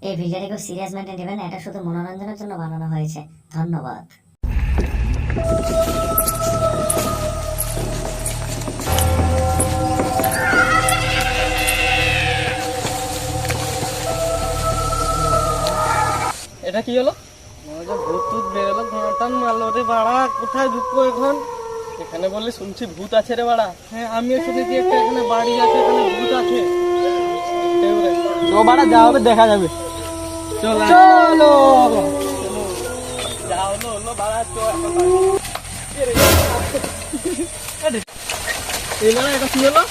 এই ভিডিওটি খুব সিরিয়াস মেন্টে নেবেন না, এটা শুধু মনোরঞ্জনের জন্য বানানো হয়েছে। ধন্যবাদ। এটা কি হলো? ভূত টুত বেরোলো, ঘোড়াটান মারলো রে বাড়া। কোথায় ঢুকবো এখন? এখানে বললে শুনছি ভূত আছে রে বাড়া। হ্যাঁ, আমিও শুনেছি একটা এখানে বাড়ি আছে, এখানে ভূত আছে। তো বাড়া যা হবে দেখা যাবে। চলো চলো যা হলো হলো বাড়া। চো এখন এই বাড়া এটা কি হলো?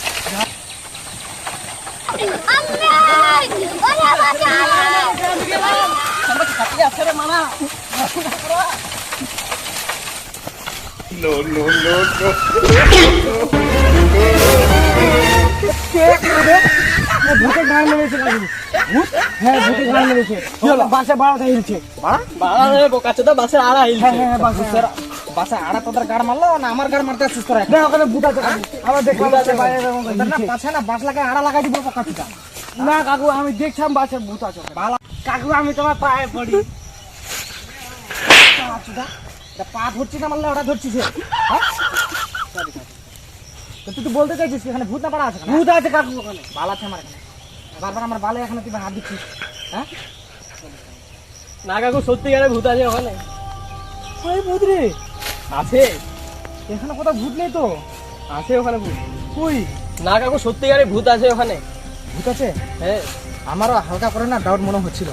No, no, no, no. ভূতের গান মেরেছে কাকু। ভূত? হ্যাঁ, ভূতের গান মেরেছে। কি হলো? বাসে বাড়াটা হিলছে। বাড়া রে বোকাচোদা, বাসের আড়া হিলছে। হ্যাঁ, বাসে আড়া তোদের গাড় মারলো না আমার গাড় মারতে আসছিস তোরা? না, ওখানে ভূত আছে কাকু। আমার দেখলাম আছে বাইরে না পাছে না বাস লাগায় আড়া লাগাই দিব বোকাচোদা। না কাকু, আমি দেখছিলাম বাসে ভূত আছে। ভালো কাকু, আমি তোমার পায়ে পড়ি। বোকাচোদা, পা ধরছিস না মারলে ওটা ধরছিস। হ্যাঁ, তুই তো বলতে চাইছিস এখানে ভূত না পাড়া আছে? ভূত আছে কাকু, ওখানে বাল আছে আমার এখানে। বারবার আমার বালে এখানে তুই হাত দিচ্ছিস। হ্যাঁ না কাকু, সত্যিকারে ভূত আছে ওখানে। ওই ভূত রে আছে এখানে? কোথাও ভূত নেই তো। আছে ওখানে ভূত। কই? না কাকু, সত্যিকারে ভূত আছে ওখানে। ভূত আছে? হ্যাঁ, আমারও হালকা করে না ডাউট মনে হচ্ছিল।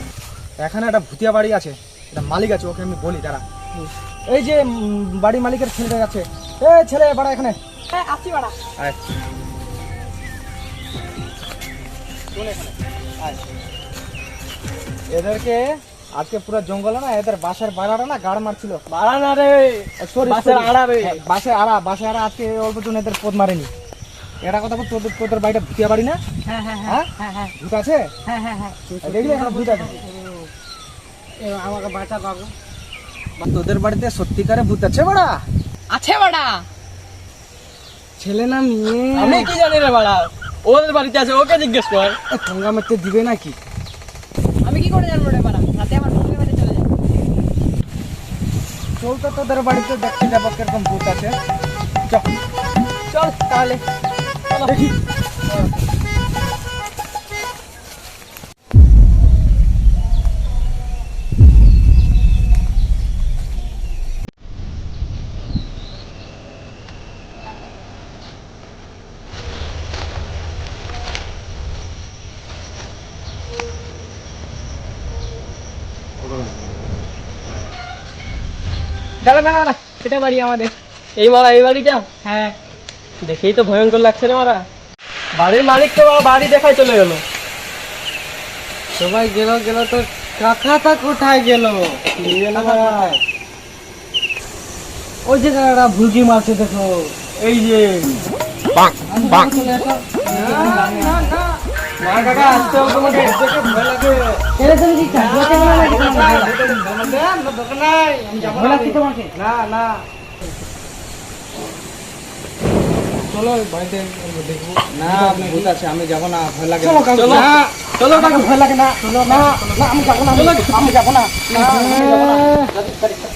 এখানে একটা ভূতিয়া বাড়ি আছে, এটা মালিক আছে, ওকে আমি বলি তারা। এই যে বাড়ি মালিকের ছেলেটা আছে। এ ছেলে বাড়া এখানে। হ্যাঁ আসি বাড়া। আয় চলে এখানে আয়। এদেরকে আজকে পুরো জঙ্গলে না এদের বাসার বাড়াটা না গাড় মারছিল। বাড়া না রে, সরি বাসের আড়া রে। বাসে আড়া আজকে অল্প জন এদের পদ মারেনি। এটা কথা বল, তোদের বাড়িটা ভূতিয়া বাড়ি না? হ্যাঁ হ্যাঁ হ্যাঁ হ্যাঁ। ভূত আছে? হ্যাঁ হ্যাঁ হ্যাঁ। দেখলি এখানে ভূত আছে? আমাকে বাঁচা বাবু। তোদের বাড়িতে সত্যিকারে ভূত আছে বাড়া? আছে বাড়া। ছেলে না মেয়ে? আমি কি জানি রে বাড়া, ওদের বাড়িতে আছে, ওকে জিজ্ঞেস কর। ঠোঙ্গা মারতে দিবে নাকি? আমি কি করে জানবো রে বাড়া? রাতে আমার বন্ধুদের বাড়িতে চলে যায়। চল তো তোদের বাড়িতে দেখতে যাবো কিরকম ভূত আছে। চল তাহলে দেখি। না, এটা বাড়ি আমাদের। এই মারা এই বাড়িটা? হ্যাঁ। দেখেই তো ভয়ঙ্কর লাগছে রে মারা। বাড়ির মালিক তো বাড়ি দেখাই চলে গেল। সবাই গেল তো কাকাটা কোথায় গেল? ওই যে কাকাটা ভুলকি মারছে দেখো, এই যে কাকা আসতে হবে তোমাকে, দেখে ভয় লাগে। না না চলো বাড়িতে দেখবো। না ভূত আছে, আমি যাবো না, ভয় লাগে। চলো চলো কাকু, ভয় লাগে না। চলো না না, আমি যাবো না, আমি যাবো না।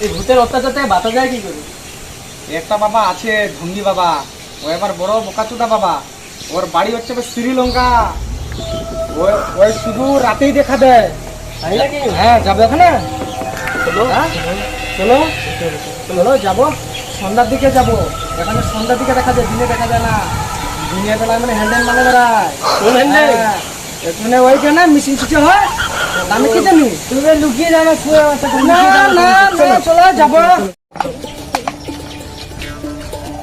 এই ভূতের অত্যাচারতে বাঁচা যায় কি করে? একটা বাবা আছে ঢঙ্গি বাবা, ও এবার বড় বোকাচোদা বাবা। ওর বাড়ি হচ্ছে শ্রীলঙ্কা। ওই শুধু রাতেই দেখা দেয়। হ্যাঁ, যাবো এখানে। চলো চলো চলো যাবো, সন্ধ্যার দিকে যাবো। এখানে সন্ধ্যার দিকে দেখা যায়, দিনে দেখা যায় না। দিনের বেলায় মানে হ্যান্ডেল মানে বেড়ায়। এখানে ওইখানে মিশিং কিছু হয়, আমি কি জানি। তুমি লুকিয়ে যাবে, না না না, চলো যাবো।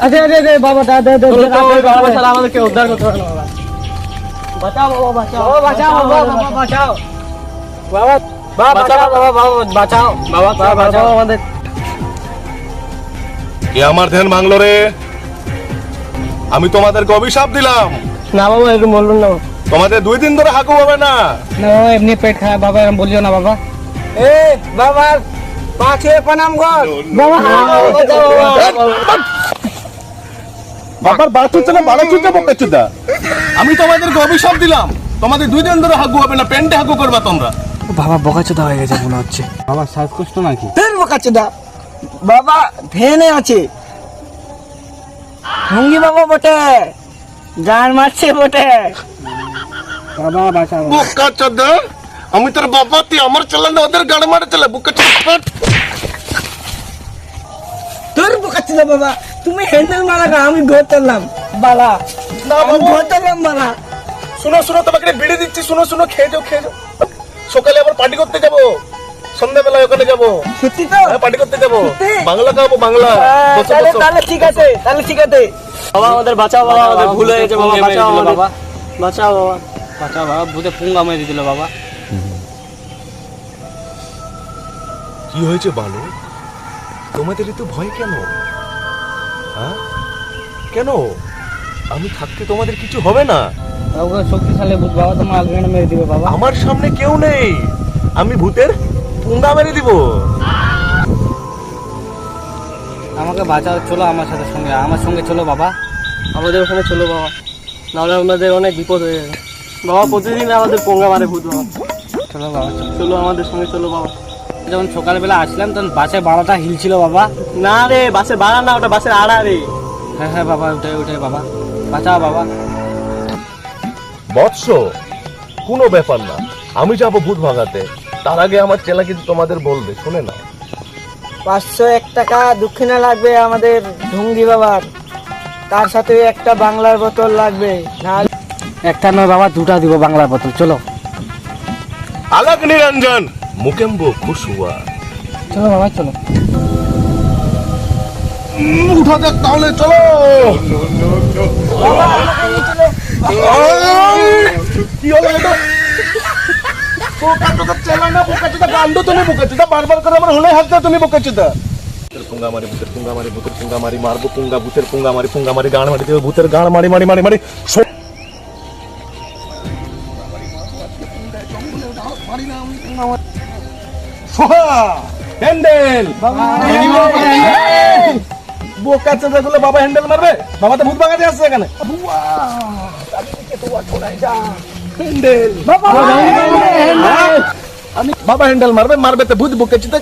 আরে আরে আরে বাবা, আমাদেরকে উদ্ধার করতে হবে বাবা। বাঁচাও বাবা, বাঁচাও বাঁচাও বাবা, বাঁচাও বাবা, বাঁচাও বাবা, বাঁচাও বাবা, বাঁচাও আমাদের। কে আমার ধ্যান ভাঙলো রে? আমি তোমাদেরকে অভিশাপ দিলাম। না বাবা, একটু বলুন না। তোমাদের 2 দিন ধরে হাগু হবে না। না বাবা, এমনি পেট খারাপ বাবা, এরকম বলিও না বাবা। এ বাবা, পাছে প্রণাম কর বাবা। বাবার বাড়াচ্ছ না, বাড়াচ্ছ বকেচ্ছুদা। আমি তোমাদেরকে অভিশাপ দিলাম, তোমাদের 2 দিন ধরে হাগু হবে না, পেন্টে হাগু করবা তোমরা। বাবা বকাচোদা হয়ে গেছে মনে হচ্ছে। বাবা শ্বাসকষ্ট নাকি? ফের বোকাচোদা বাবা ভেনে আছে। ভঙ্গি বাবা বটে, গান মারছে বটে। বাবা বাঁচাও। বুকা চোদা, আমি তোর বাবা, তুই আমার চালা না ওদের গাড়ি মারে চালা। বুকা চোদা, তোর বোকাচোদা বাবা, তুমি হ্যান্ডেল মারা গা, আমি ঘর চললাম বালা। না আমি বাবা, ঘর চললাম বালা। শুনো শুনো, তোমাকে একটা বিড়ি দিচ্ছি, শুনো শুনো, খেয়ে যাও খেয়ে যাও। সকালে আবার পার্টি করতে যাবো, সন্ধ্যাবেলায় ওখানে যাবো। সত্যি তো? হ্যাঁ, পার্টি করতে যাবো। সত্যি? বাংলা খাবো, বাংলা। বসো, তাহলে বসো। তাহলে ঠিক আছে, তাহলে ঠিক আছে। বাবা আমাদের বাঁচাও, বাবা আমাদের ভুল হয়ে গেছে, বাবা বাঁচাও আমাদের, বাবা বাঁচাও, বাবা বাঁচাও, বাবা ভূতে পুঙ্গা মেরে দিল বাবা। কি হয়েছে বলো, তোমাদের এত ভয় কেন? হ্যাঁ কেন? আমি থাকতে তোমাদের কিছু হবে না। বাবা শক্তিশালী ভূত, বাবা তোমার আলগানে মেরে দিবে বাবা। আমার সামনে কেউ নেই, আমি ভূতের পুঙ্গা মেরে দিব। আমাকে বাঁচাও, চলো আমার সাথে সঙ্গে, আমার সঙ্গে চলো বাবা। আমাদের ওখানে চলো বাবা, নাহলে আমাদের অনেক বিপদ হয়ে যাবে। বাবা প্রতিদিন আমাদের পোঙ্গা মারে ভূত, বাবা চলো বাবা চলো। চলো আমাদের সঙ্গে চলো বাবা। যখন সকালবেলা আসলাম তখন বাসে বাড়াটা হিলছিল বাবা। না রে, বাসে বাড়া না, ওটা বাসের আড়া রে। হ্যাঁ হ্যাঁ বাবা, ওটাই ওটাই বাবা, বাঁচাও বাবা। বৎস, কোনো ব্যাপার না, আমি যাবো ভূত ভাগাতে। তার আগে আমার চেলা কিন্তু তোমাদের বলবে, শুনে না। 501 টাকা দক্ষিণা লাগবে আমাদের ঢঙ্গি বাবার, তার সাথে একটা বাংলার বোতল লাগবে। নাহলে একটা নয় বাবা, দুটা দিব বাংলার বোতল, চলো। আলাক নিরঞ্জন মুকেম্বো খুশুয়া। চলো বাবা চলো। উঠা যাক তাহলে, চলো। কি হলো এটা? বোকাচোদা চেলা না, বোকাচোদা গান্ডো, তুমি বোকাচোদা বারবার করে আমার হলে হাসতে, তুমি বোকাচোদা। ভূতের পুঙ্গা মারি, ভূতের পুঙ্গা মারি, ভূতের পুঙ্গা মারি, মারবো পুঙ্গা, ভূতের পুঙ্গা মারি, পুঙ্গা মারি, গান মারি দেবে, ভূতের গান মারি মারি মারি মারি। হ্যান্ডেল বোকাচোদা গুলো বাবা হ্যান্ডেল মারবে। বাবা তো ভূত ভাগাতে আসছে এখানে। হ্যান্ডেল আমি বাবা হ্যান্ডেল মারবে, মারবে তো ভূত বোকাচোদা।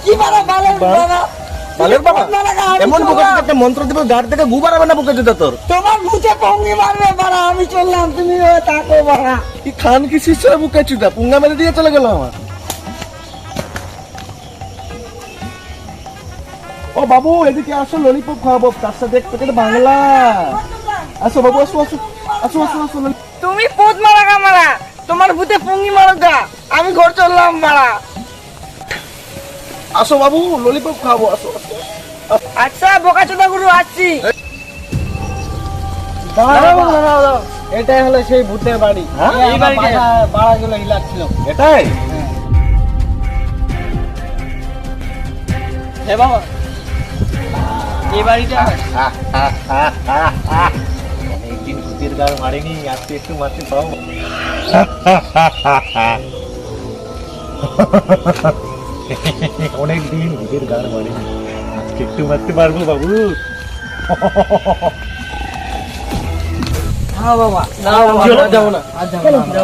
কি বাবা বালের বাবা, বালের বাবা এমন বোকাচোদা একটা মন্ত্র দিবে, গাড় থেকে গু বাড়াবে না বোকাচোদা তোর। তোমার মুখে ভঙ্গি মারবে বাড়া, আমি চললাম, তুমি তাকো বাড়া। কি খান কি শিষ্য বোকাচোদা, পুঙ্গা মেরে দিয়ে চলে গেল আমার। ও বাবু এদিকে আসো, ললিপপ খাওয়াবো, তার সাথে এক প্যাকেট বাংলা। আসো বাবু, আসো আসো আসো আসো আসো। তুমি পুত মারা গা মারা, তোমার ভূতে ভঙ্গি মারো গা, আমি ঘর চললাম বাড়া। আসো বাবু, ললিপপ খাওয়াবো, আসো আসো। আচ্ছা বোকাচোদা গুরু আসছি। এটাই হলো সেই ভূতের বাড়ি। হ্যাঁ? এই বাড়িটা বাড়াগুলো হিলাচ্ছিল। এটাই হে বাবা, এই বাড়িটা অনেকদিন ভূতের গাড় মারেনি, আজকে একটু মারতে পাও। অনেকদিন ভূতের গাড় মারেনি, আজকে একটু মারতে পারবো বাবু। হ্যাঁ বাবা, না বাবা, যাবো না।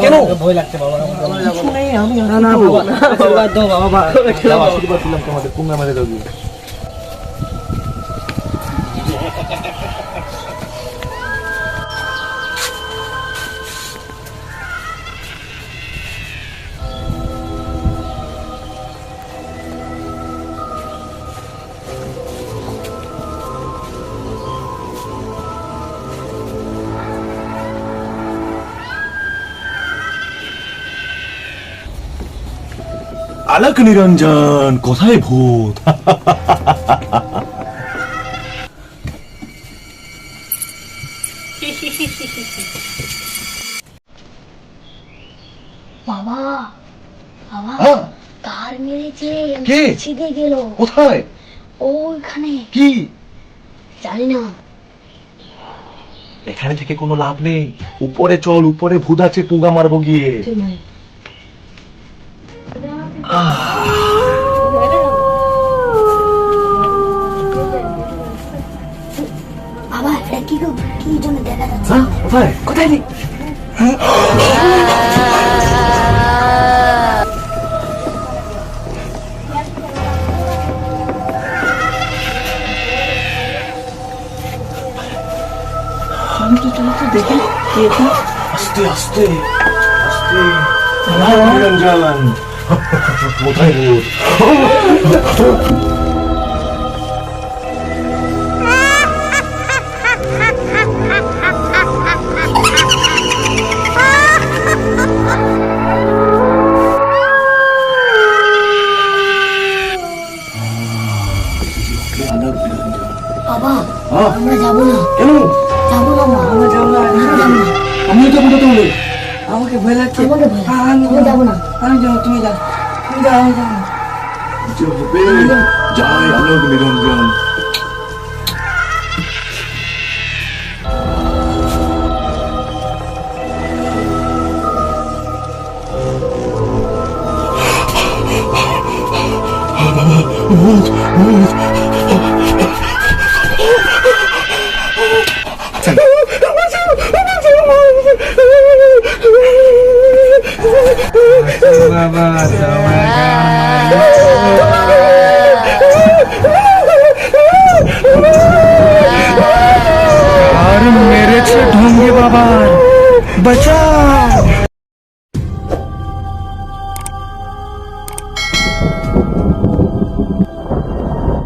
কেন ভয় লাগছে বাবা? না না বাবা, আশীর্বাদ দাও বাবা। যাও, আশীর্বাদ দিলাম তোমাদের, পুঙ্গা মেরে দাও গিয়ে। আলোক নিরঞ্জন, কোথায় ভূত? বাবা বাবা হ্যাঁ? তার মেরেছে, কে? ছিঁড়ে গেল কোথায়? ওইখানে, কি? জানি না। এখানে থেকে কোনো লাভ নেই, উপরে চল, উপরে ভূত আছে, পুঙ্গা মারবো গিয়ে। বাবা এটা কি জন্য দেখা যাচ্ছে? হ্যাঁ, কোথায় কোথায়? আস্তে আস্তে আস্তে নিরঞ্জন কোথায় ভূত? বাবা হ্যাঁ? আমরা যাবো না কেন? যাবো না মা আমরা যাবো না আমি তো বলতে তাহলে আমাকে ভয় লাগছে আমাকে ভয় লাগে। আমি যাবো না আমি যাবো, তুমি যাও, তুমি যাও, আমি যাবো না। যে হবে জয় আলোক নিরঞ্জন। আর মেরেছে ঢঙ্গি বাবার, বাঁচাও।